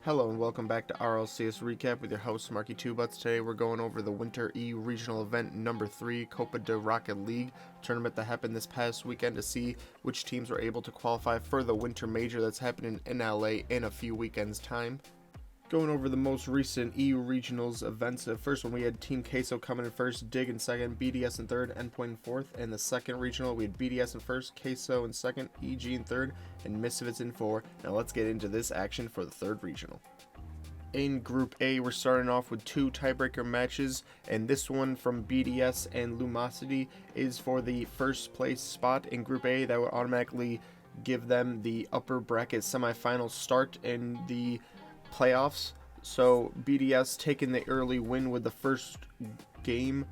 Hello and welcome back to RLCS Recap with your host Marky Two Butts. Today we're going over the Winter E Regional Event number 3 Copa de Rocket League tournament that happened this past weekend to see which teams were able to qualify for the Winter Major that's happening in LA in a few weekends time. Going over the most recent E Regionals events. The first one we had Team Queso coming in first, Dig in second, BDS in third, Endpoint in fourth. And the second regional we had BDS in first, Queso in second, EG in third, and Misfits in four. Now let's get into this action for the third regional. In Group A, we're starting off with 2 tiebreaker matches, and this one from BDS and Lumosity is for the first place spot in Group A. That will automatically give them the upper bracket semifinal start in the playoffs. So BDS taking the early win with the first game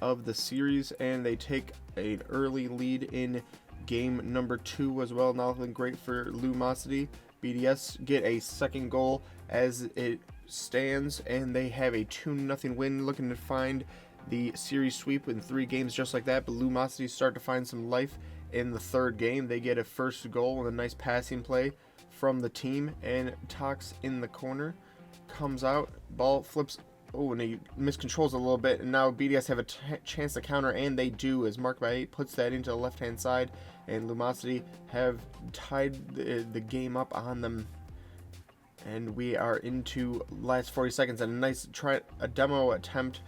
of the series, and they take an early lead in game number 2 as well. Nothing great for Lumosity. BDS get a second goal as it stands, and they have a 2-0 win, looking to find the series sweep in 3 games just like that. But Lumosity start to find some life in the third game. They get a first goal and a nice passing play from the team, and Tox in the corner comes out, ball flips, and he miscontrols a little bit, and now BDS have a chance to counter, and they do, as Mark by 8 puts that into the left hand side, and Lumosity have tied the game up on them. And we are into last 40 seconds, and a nice demo attempt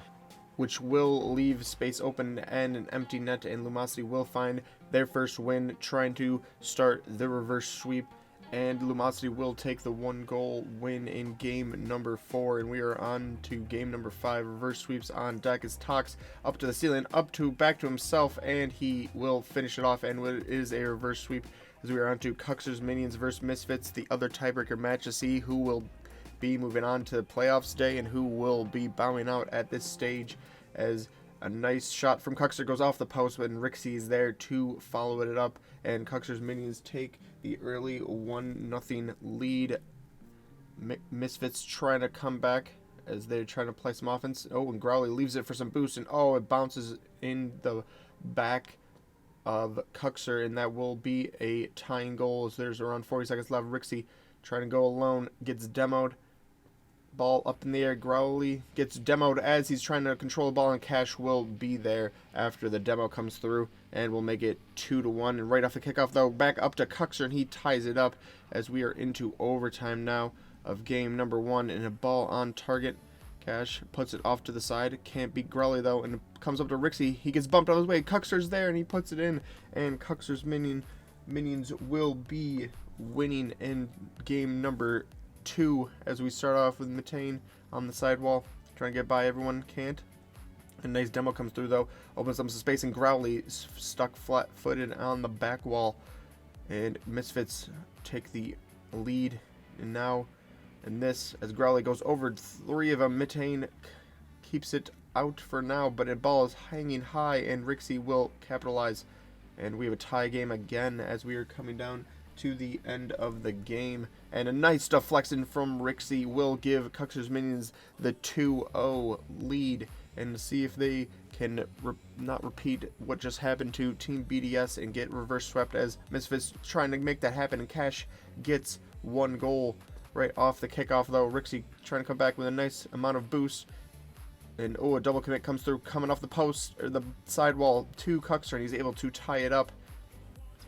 which will leave space open and an empty net, and Lumosity will find their first win, trying to start the reverse sweep. And Lumosity will take the 1-goal win in game number 4, and we are on to game number 5. Reverse sweeps on deck as Tox up to the ceiling, back to himself, and he will finish it off. And it is a reverse sweep as we are on to Cuxer's Minions versus Misfits, the other tiebreaker match to see who will be moving on to the playoffs day and who will be bowing out at this stage, as a nice shot from Cuxer goes off the post, but Rixie is there to follow it up, and Cuxer's Minions take the early 1-0 lead. Misfits trying to come back as they're trying to play some offense. And Growly leaves it for some boost, and it bounces in the back of Cuxer, and that will be a tying goal as there's around 40 seconds left. Rixie trying to go alone, gets demoed. Ball up in the air. Growly gets demoed as he's trying to control the ball, and Cash will be there after the demo comes through, and we'll make it 2-1. And right off the kickoff, though, back up to Cuxer, and he ties it up as we are into overtime now of game number 1, and a ball on target. Cash puts it off to the side. Can't beat Growly, though, and it comes up to Rixie. He gets bumped out of his way. Cuxer's there, and he puts it in, and Cuxer's Minions will be winning in game number 2 as we start off with Matane on the sidewall trying to get by everyone. Can't. A nice demo comes through, though, opens up some space, and Growly stuck flat-footed on the back wall, and Misfits take the lead. And now in this, as Growly goes over 3 of them, Matane keeps it out for now, but the ball is hanging high, and Rixie will capitalize, and we have a tie game again as we are coming down to the end of the game. And a nice deflection from Rixie will give Cuxer's Minions the 2-0 lead, and see if they can not repeat what just happened to Team BDS and get reverse swept, as Misfits trying to make that happen, and Cash gets 1 goal right off the kickoff, though. Rixie trying to come back with a nice amount of boost, and a double commit comes through, coming off the post or the sidewall to Cuxer, and he's able to tie it up.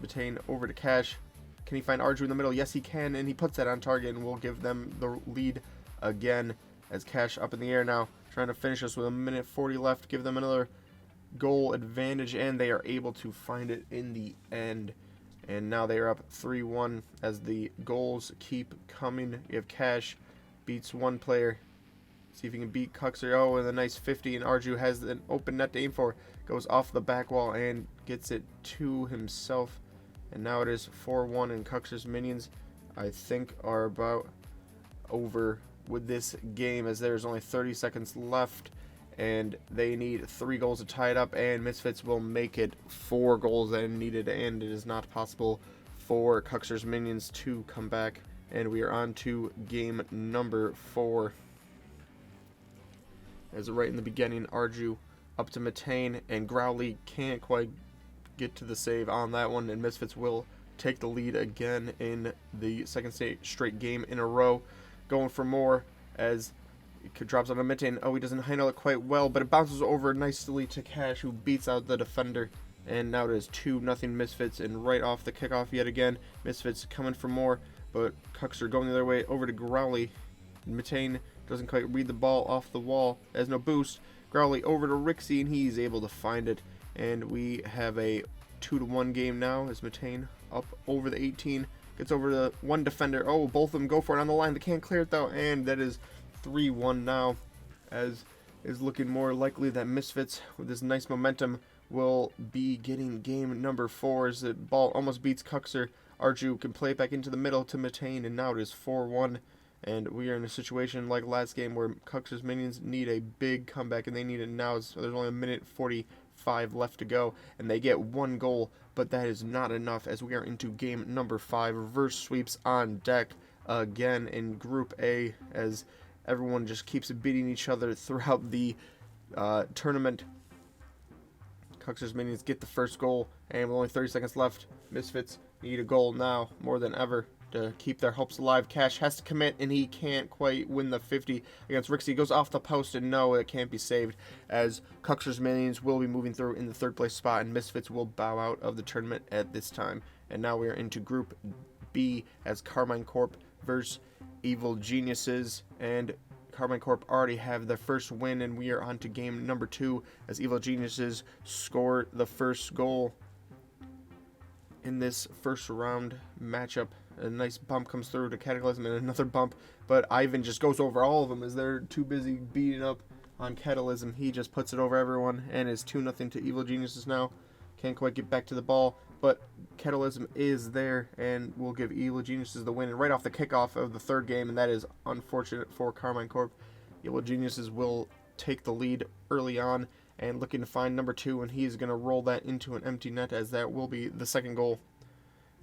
Matane over to Cash. Can he find Arju in the middle? Yes, he can, and he puts that on target, and will give them the lead again, as Cash up in the air now, trying to finish us with 1:40 left, give them another goal advantage, and they are able to find it in the end. And now they are up 3-1 as the goals keep coming. You have Cash beats one player. See if he can beat Cuxer. And a nice 50, and Arju has an open net to aim for. Goes off the back wall and gets it to himself. And now it is 4-1, and Cuxer's Minions, I think, are about over with this game, as there's only 30 seconds left, and they need 3 goals to tie it up, and Misfits will make it 4 goals that are needed, and it is not possible for Cuxer's Minions to come back. And we are on to game number 4. As right in the beginning, Arju up to Matane, and Growly can't quite get to the save on that one, and Misfits will take the lead again in the second straight game in a row. going for more as it drops on a mitten. Oh, he doesn't handle it quite well, but it bounces over nicely to Cash, who beats out the defender. And now it is 2-0 Misfits, and right off the kickoff yet again, Misfits coming for more, but Cuxer going the other way over to Growly. Mitane doesn't quite read the ball off the wall, has no boost. Growly over to Rixie, and he's able to find it. And we have a 2-1 game now as Mitane up over the 18, gets over the one defender. Oh, both of them go for it on the line. They can't clear it though, and that is 3-1 now, as is looking more likely that Misfits, with this nice momentum, will be getting game number 4 as the ball almost beats Cuxer. Arju can play it back into the middle to Mitane, and now it is 4-1. And we are in a situation like last game where Cuxer's minions need a big comeback, and they need it now. So there's only a minute 45 left to go, and they get 1 goal, but that is not enough as we are into game number 5. Reverse sweeps on deck again in Group A as everyone just keeps beating each other throughout the tournament. Cuxer's minions get the first goal, and with only 30 seconds left, Misfits need a goal now more than ever to keep their hopes alive. Cash has to commit, and he can't quite win the 50 against Rixie. He goes off the post, and no, it can't be saved, as Cuxer's minions will be moving through in the 3rd place spot, and Misfits will bow out of the tournament at this time. And now we are into Group B as Carmine Corp versus Evil Geniuses, and Carmine Corp already have their first win, and we are on to game number 2 as Evil Geniuses score the first goal in this first round matchup. A nice bump comes through to Cataclysm, and another bump, but Ivan just goes over all of them as they're too busy beating up on Cataclysm. He just puts it over everyone, and is 2-0 to Evil Geniuses now. Can't quite get back to the ball, but Cataclysm is there, and will give Evil Geniuses the win. And right off the kickoff of the 3rd game, and that is unfortunate for Carmine Corp. Evil Geniuses will take the lead early on, and looking to find number 2, and he's going to roll that into an empty net, as that will be the 2nd goal.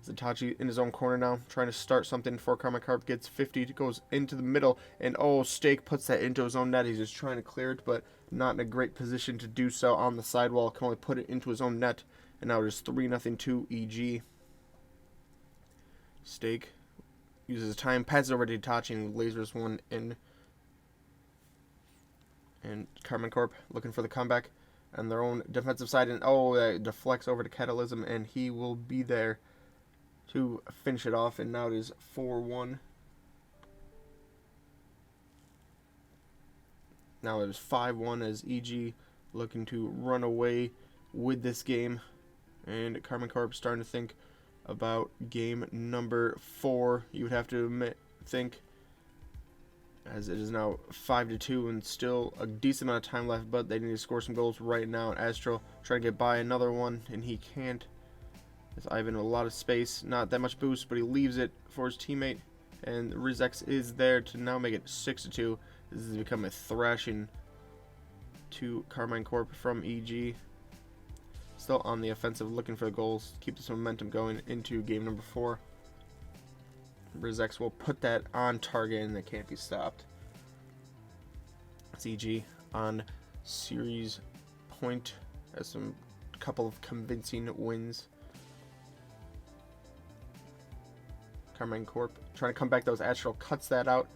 Zatachi in his own corner now, trying to start something before Carmine Corp gets 50, goes into the middle, and oh, Steak puts that into his own net. He's just trying to clear it, but not in a great position to do so on the sidewall. Can only put it into his own net, and now it is 3-0 to EG. Steak uses his time, passes over to Itachi, and lasers one in. And Carmine Corp looking for the comeback on their own defensive side, and oh, that deflects over to Cataclysm, and he will be there to finish it off, and now it is 4-1. Now it is 5-1 as EG looking to run away with this game, and Carmine Corp starting to think about game number 4. You would have to think, as it is now 5-2 and still a decent amount of time left, but they need to score some goals right now. And Astral trying to get by another one, and he can't. With Ivan with a lot of space, not that much boost, but he leaves it for his teammate, and Rizex is there to now make it 6-2. This has become a thrashing to Carmine Corp from EG. Still on the offensive, looking for the goals, keep this momentum going into game number 4. Rizex will put that on target, and it can't be stopped. It's EG on series point, has some couple of convincing wins. Carmine Corp trying to come back. Those Astral cuts that out.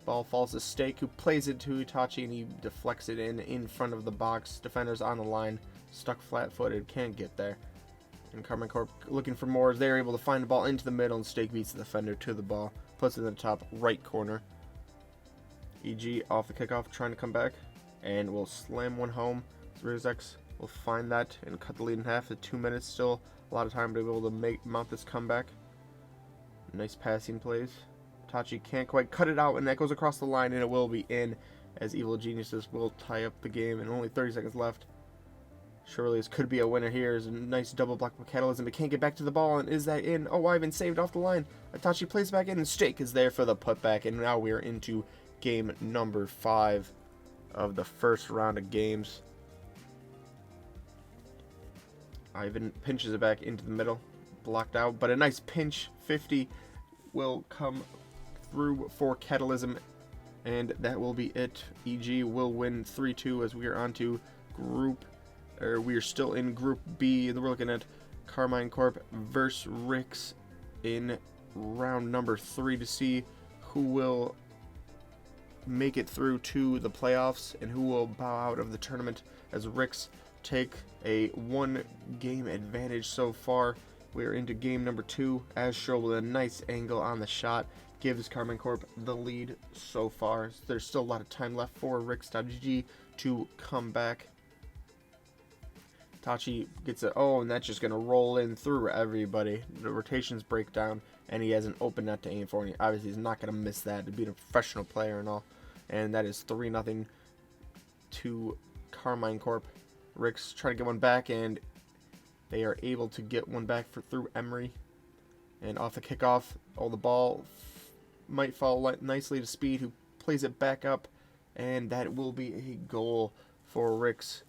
Ball falls to Steak, who plays it to Itachi, and he deflects it in front of the box. Defenders on the line, stuck flat-footed, can't get there. And Carmine Corp looking for more as they're able to find the ball into the middle, and Steak beats the defender to the ball, puts it in the top right corner. EG off the kickoff, trying to come back, and will slam one home. Rizex will find that and cut the lead in half at 2 minutes. Still a lot of time to be able to mount this comeback. Nice passing plays. Tachi can't quite cut it out, and that goes across the line, and it will be in, as Evil Geniuses will tie up the game, and only 30 seconds left. Surely this could be a winner here. Is a nice double block with Catalysm, but can't get back to the ball, and is that in? Oh, Ivan saved off the line. Itachi plays back in, and Steak is there for the putback, and now we are into game number 5 of the first round of games. Ivan pinches it back into the middle, blocked out, but a nice pinch 50 will come through for Catalysm, and that will be it. EG will win 3-2 as we are on to we are still in Group B. We're looking at Carmine Corp versus Rix in round number 3 to see who will make it through to the playoffs and who will bow out of the tournament, as Ricks take a 1-game advantage so far. We're into game number 2. Astro with a nice angle on the shot gives Karman Corp the lead so far. There's still a lot of time left for Ricks.gg to come back. Tachi gets it. Oh, and that's just going to roll in through everybody. The rotations break down, and he has an open net to aim for. And obviously, he's not going to miss that to be a professional player and all. And that is 3-0 to Karman Corp. Ricks trying to get one back, and they are able to get one back through Emery. And off the kickoff, the ball might fall nicely to Speed, who plays it back up, and that will be a goal for Ricks.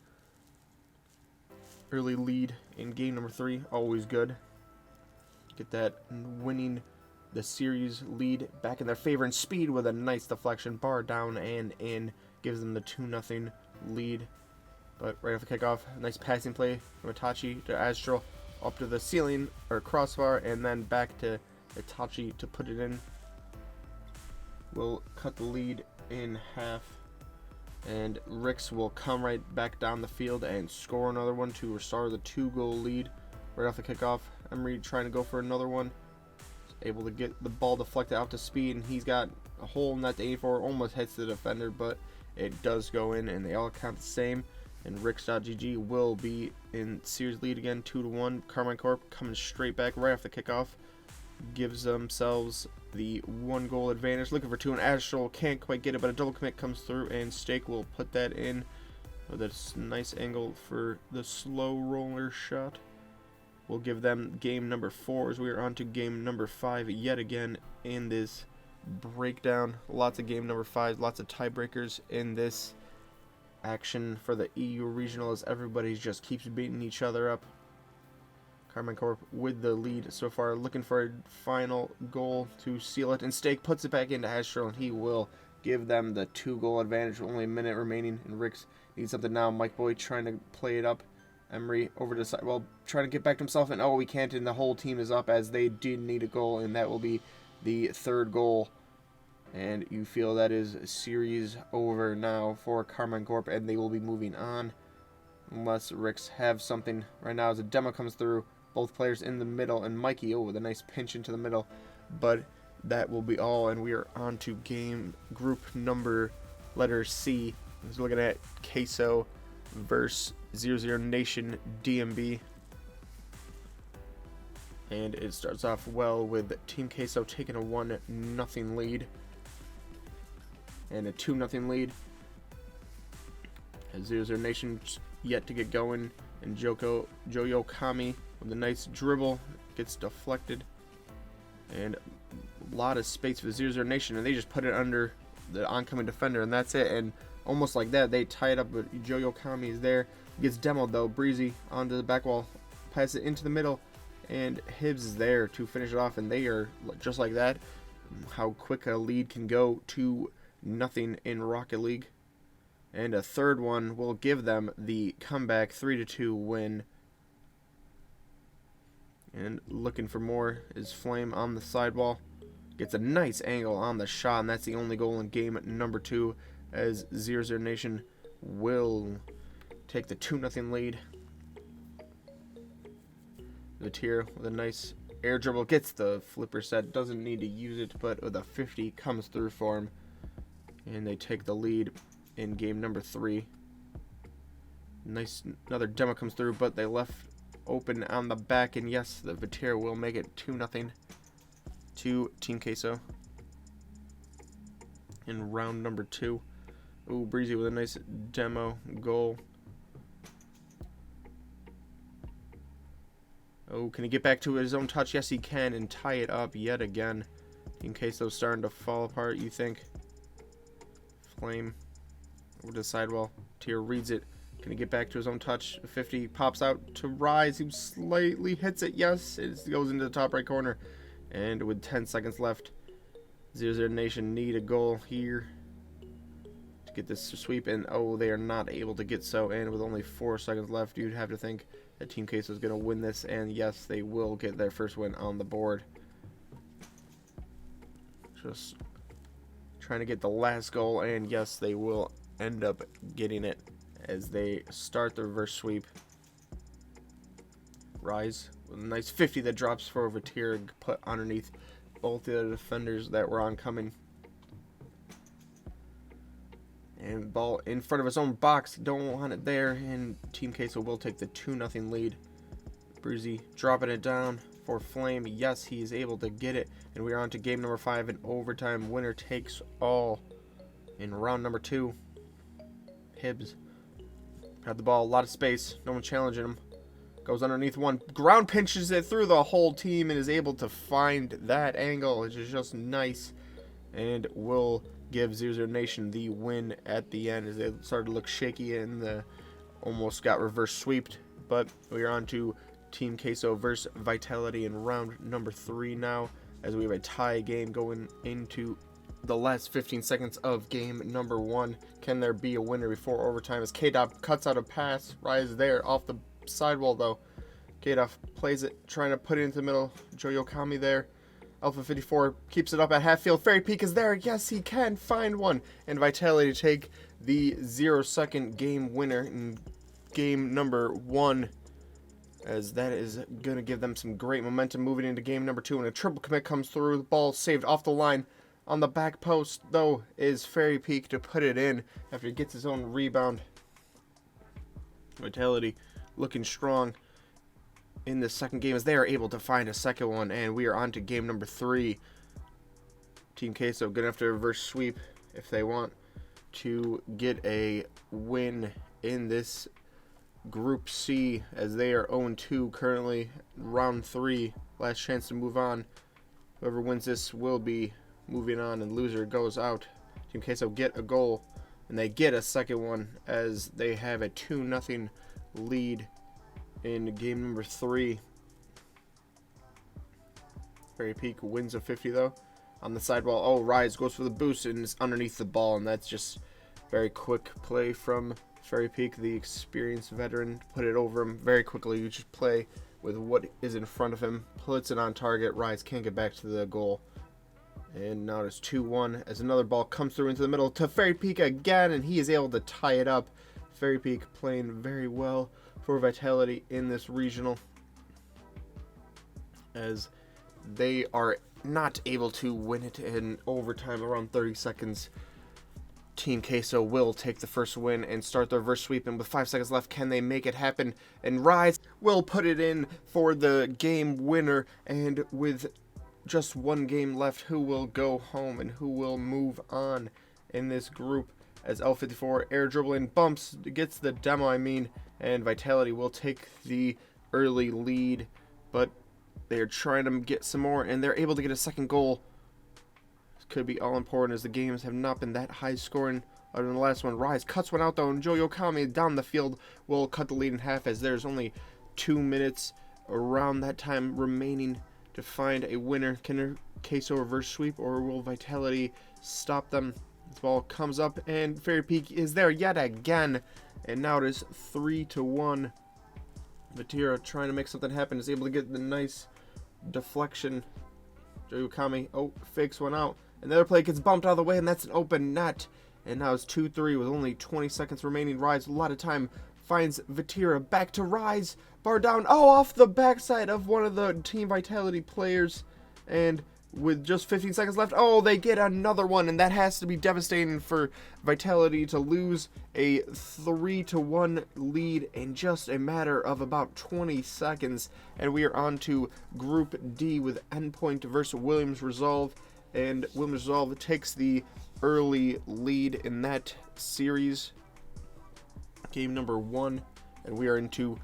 Early lead in game number 3, always good. Get that winning the series lead back in their favor, and Speed with a nice deflection, bar down and in, gives them the 2-0 lead. But right off the kickoff, nice passing play from Itachi to Astro, up to the ceiling or crossbar, and then back to Itachi to put it in. We'll cut the lead in half, and Ricks will come right back down the field and score another one to restore the 2-goal lead. Right off the kickoff, Emery trying to go for another one. He's able to get the ball deflected out to Speed, and he's got a hole in that to aim for. Almost hits the defender, but it does go in, and they all count the same. And Ricks.gg will be in series lead again, 2-1. Karman Corp coming straight back right off the kickoff. Gives themselves the 1-goal advantage. Looking for 2, and Astral can't quite get it, but a double commit comes through, and Stake will put that in with a nice angle for the slow roller shot. We'll give them game number 4 as we are on to game number 5 yet again in this breakdown. Lots of game number 5, lots of tiebreakers in this action for the EU regional, as everybody just keeps beating each other up. Karman Corp with the lead so far, looking for a final goal to seal it, and Stake puts it back into Astro, and he will give them the 2-goal advantage with only a minute remaining, and Ricks needs something now. Mike Boy trying to play it up. Emery over to the side, trying to get back to himself, and we can't, and the whole team is up as they did need a goal, and that will be the 3rd goal. And you feel that is series over now for Karman Corp, and they will be moving on unless Ricks have something. Right now as a demo comes through, both players in the middle, and Mikey with a nice pinch into the middle, but that will be all, and we are on to group number letter C. We're looking at Queso versus 00 Nation DMB, and it starts off well with Team Queso taking a 1-0 lead and a 2-0 lead. As 00 Nation yet to get going, and Joyo Kami with a nice dribble gets deflected, and a lot of space for the 00 Nation, and they just put it under the oncoming defender, and that's it. And almost like that, they tie it up, but Joyo Kami is there. Gets demoed though. Breezy onto the back wall, pass it into the middle, and Hibbs is there to finish it off, and they are just like that. How quick a lead can go to nothing in Rocket League. And a third one will give them the comeback 3-2 win. And looking for more is Flame on the sidewall. Gets a nice angle on the shot, and that's the only goal in game number 2, as 00 Nation will take the 2-0 lead. Vatir with a nice air dribble, gets the flipper set, doesn't need to use it, but with a 50 comes through for him, and they take the lead in game number 3. Nice, another demo comes through, but they left open on the back, and yes, the Vatir will make it 2-0 to Team Queso in round number 2. Ooh, Breezy with a nice demo goal. Oh, can he get back to his own touch? Yes, he can, and tie it up yet again. Team Queso's starting to fall apart, you think. Flame over to the sidewall. Tier reads it. Can he get back to his own touch? 50 pops out to Rise, who slightly hits it. Yes, it goes into the top right corner. And with 10 seconds left, 00 Nation need a goal here to get this sweep. And they are not able to get so. And with only 4 seconds left, you'd have to think that Team Queso is going to win this. And yes, they will get their first win on the board. Just trying to get the last goal, and yes, they will end up getting it as they start the reverse sweep. Rise with a nice 50 that drops for Vitir, put underneath both the other defenders that were oncoming. And ball in front of his own box, don't want it there, and Team Queso will take the 2-0 lead. Bruzy dropping it down for Flame. Yes, he is able to get it, and we are on to game number 5 in overtime. Winner takes all in round number 2. Hibbs had the ball, a lot of space, no one challenging him. Goes underneath one, ground pinches it through the whole team and is able to find that angle, which is just nice, and will give 0-0 Nation the win at the end as they started to look shaky and almost got reverse sweeped. But we are on to Team Queso versus Vitality in round number 3 now, as we have a tie game going into the last 15 seconds of game number 1. Can there be a winner before overtime as K-Dop cuts out a pass? Rise there off the sidewall though. K-Dop plays it, trying to put it into the middle. Joe Yokami there. Alpha 54 keeps it up at half field. Fairy Peak is there. Yes, he can find one. And Vitality take the 0-second game winner in game number 1, as that is going to give them some great momentum moving into game number 2. And a triple commit comes through. The ball saved off the line. On the back post, though, is Fairy Peak to put it in after he gets his own rebound. Vitality looking strong in the second game as they are able to find a second one, and we are on to game number 3. Team Queso gonna have to reverse sweep if they want to get a win in this Group C, as they are 0-2 currently. Round 3, last chance to move on. Whoever wins this will be moving on, and loser goes out. Team Queso get a goal, and they get a second one as they have a 2-0 lead in game number 3. Fairy Peak wins a 50 though. On the sidewall, oh, Rise goes for the boost and is underneath the ball, and that's just very quick play from Fairy Peak, the experienced veteran. Put it over him very quickly. You just play with what is in front of him, puts it on target. Rise can't get back to the goal. And now it's 2-1 as another ball comes through into the middle to Fairy Peak again, and he is able to tie it up. Fairy Peak playing very well for Vitality in this regional, as they are not able to win it in overtime around 30 seconds. Team Queso will take the first win and start the reverse sweep, and with 5 seconds left, can they make it happen? And Rise will put it in for the game winner, and with just one game left, who will go home and who will move on in this group, as L54 air dribbling bumps, gets the demo and Vitality will take the early lead, but they're trying to get some more, and they're able to get a second goal. This could be all important, as the games have not been that high scoring other than the last one. Rise cuts one out though, and Joe Yokami down the field will cut the lead in half, as there's only 2 minutes around that time remaining to find a winner. Can Queso reverse sweep, or will Vitality stop them? This ball comes up, and Fairy Peak is there yet again, and now it is 3-1. Vatira, trying to make something happen, is able to get the nice deflection. Joe Yokami, fakes one out, and the other play gets bumped out of the way, and that's an open net. And now it's 2-3 with only 20 seconds remaining. Rise, a lot of time, finds Vatira, back to Rise, bar down, off the backside of one of the Team Vitality players, and with just 15 seconds left, they get another one, and that has to be devastating for Vitality to lose a 3-1 lead in just a matter of about 20 seconds. And we are on to Group D with Endpoint versus Williams Resolve, and Williams Resolve takes the early lead in that series, game number 1, and we are into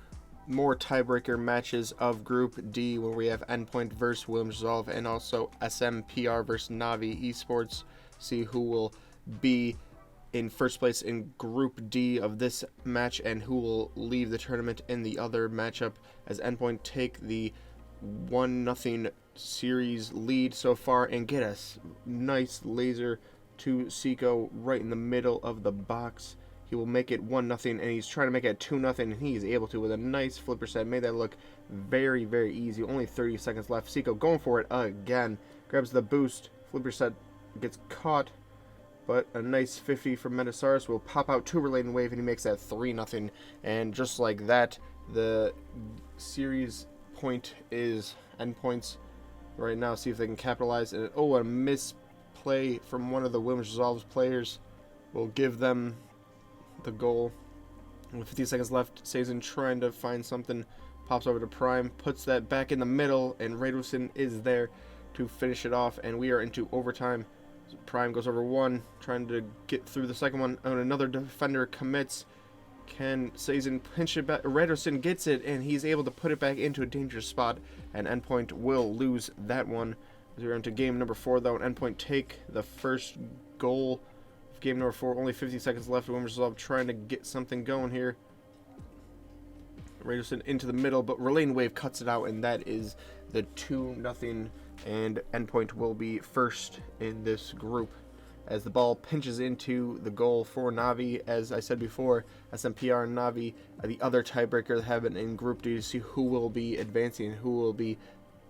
more tiebreaker matches of Group D, where we have Endpoint versus Williams Resolve, and also SMPR versus Navi Esports. See who will be in first place in Group D of this match and who will leave the tournament in the other matchup, as Endpoint take the 1-0 series lead so far and get a nice laser to Seiko right in the middle of the box. He will make it 1-0, and he's trying to make it 2-0, and he's able to with a nice flipper set. Made that look very, very easy. Only 30 seconds left. Seiko going for it again. Grabs the boost. Flipper set gets caught But a nice 50 from Metasaurus will pop out to Related Wave, and he makes that 3-0. And just like that, the series point is end points right now. See if they can capitalize. And oh, a misplay from one of the Williams Resolves players will give them the goal. With 50 seconds left, Sazin trying to find something, pops over to Prime, puts that back in the middle, and Radosin is there to finish it off, and we are into overtime. Prime goes over one, trying to get through the second one, and another defender commits. Can Sazin pinch it back? Radosin gets it, and he's able to put it back into a dangerous spot, and Endpoint will lose that one. We're into game number 4, though, and Endpoint take the first goal. Game number 4, only 50 seconds left. Williams Resolve trying to get something going here. Radosin into the middle, but Related Wave cuts it out, and that is the 2-0. And Endpoint will be first in this group as the ball pinches into the goal for Navi. As I said before, SMPR and Navi are the other tiebreaker that have been in Group D to see who will be advancing and who will be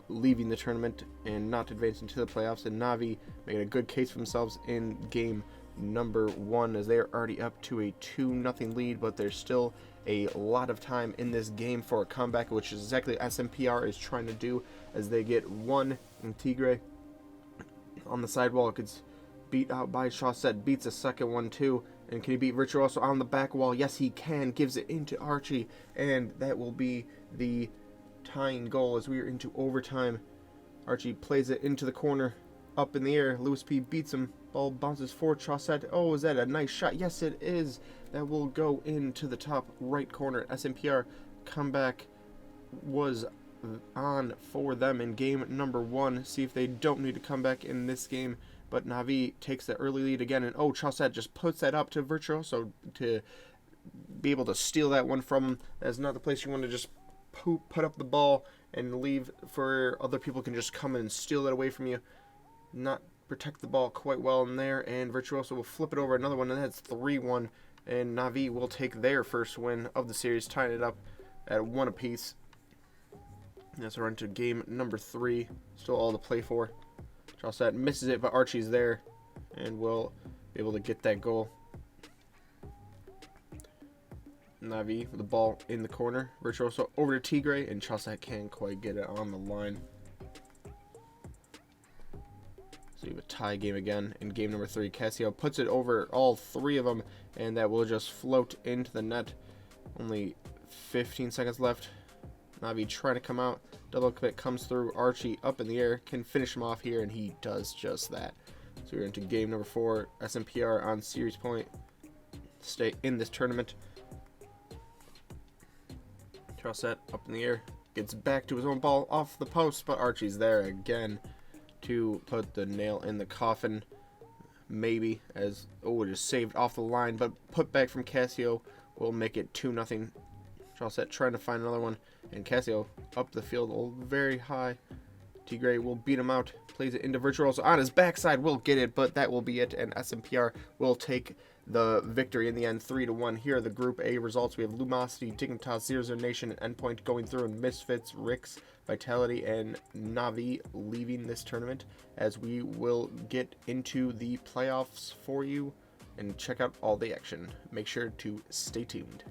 leaving the tournament and not advancing to the playoffs. And Navi making a good case for themselves in game number 1 as they are already up to a 2-0 lead, but there's still a lot of time in this game for a comeback, which is exactly what SMPR is trying to do as they get one. And Tigre on the sidewall gets beat out by Chaussette, beats a second one too. And can he beat Virtuoso on the back wall? Yes, he can. Gives it into Archie, and that will be the tying goal as we are into overtime. Archie plays it into the corner, up in the air. Lewis P beats him. Ball bounces for Chaussette. Oh, is that a nice shot? Yes, it is. That will go into the top right corner. SMPR comeback was on for them in game number 1. See if they don't need to come back in this game. But Navi takes the early lead again. And oh, Chaussette just puts that up to Virtuoso to be able to steal that one from him. That's not the place you want to just put up the ball and leave for other people can just come in and steal it away from you. Not protect the ball quite well in there, and Virtuoso will flip it over another one, and that's 3-1, and Navi will take their first win of the series, tying it up at 1 apiece. As we're into game number 3, still all to play for. Chaussette misses it, but Archie's there, and will be able to get that goal. Navi with the ball in the corner, Virtuoso over to Tigre, and Chaussette can't quite get it on the line. So you have a tie game again in game number 3. Cassio puts it over all 3 of them, and that will just float into the net. Only 15 seconds left. Navi trying to come out. Double commit comes through. Archie up in the air. Can finish him off here, and he does just that. So we're into game number 4. SMPR on series point. Stay in this tournament. Chaussette up in the air. Gets back to his own ball off the post, but Archie's there again to put the nail in the coffin, maybe, as, oh, it is saved off the line, but put back from Cassio will make it 2-0. Chaussette trying to find another one, and Cassio up the field very high. Tigre will beat him out, plays it into Virtuoso on his backside, will get it, but that will be it, and SMPR will take the victory in the end, 3-1. Here are the Group A results. We have Lumosity, Dignitas, Zero Nation, and Endpoint going through, and Misfits, Rix, Vitality, and Navi leaving this tournament, as we will get into the playoffs for you and check out all the action. Make sure to stay tuned.